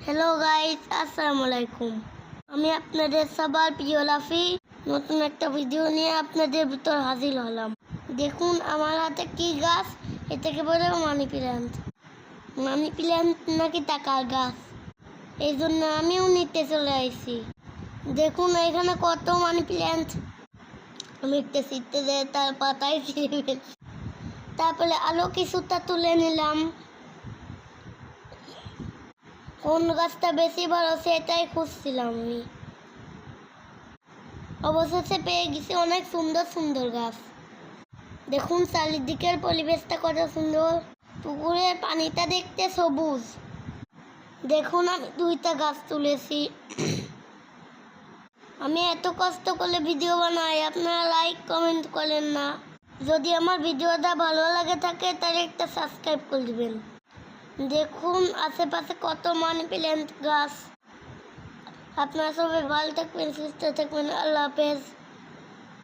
Hello guys, আসসালামু আলাইকুম। আমি আপনাদের সবার প্রিয় লাফি নতুন একটা ভিডিও নিয়ে আপনাদের ভিতর হাজির হলাম। দেখুন আমার হাতে কি গাছ, এটাকে বলে মানি প্ল্যান্ট। মানি প্ল্যান্ট নাকি টাকার গাছ, এই জন্য আমিও নিতে চলে আসছি। দেখুন এখানে কত মানি প্ল্যান্ট। আমি একটা শীতে দিয়ে তার পাতায় ছিঁড়ে ফেলছি। তারপরে আলো কিছুটা তুলে নিলাম। কোন গাছটা বেশি ভালো সেটাই খুঁজছিলাম আমি। অবশেষে পেয়ে গেছি অনেক সুন্দর সুন্দর গাছ। দেখুন চারিদিকের পরিবেশটা কত সুন্দর। পুকুরের পানিটা দেখতে সবুজ। দেখুন আমি 2টা গাছ তুলেছি। আমি এত কষ্ট করে ভিডিও বানাই, আপনারা লাইক কমেন্ট করেন না। যদি আমার ভিডিওটা ভালো লাগে থাকে তাহলে একটা সাবস্ক্রাইব করে দিবেন। দেখুন আশেপাশে কত মানি প্ল্যান্ট গাছ। আপনারা সবাই ভালো থাকবেন, সুস্থ থাকবেন। আল্লাহ হাফেজ।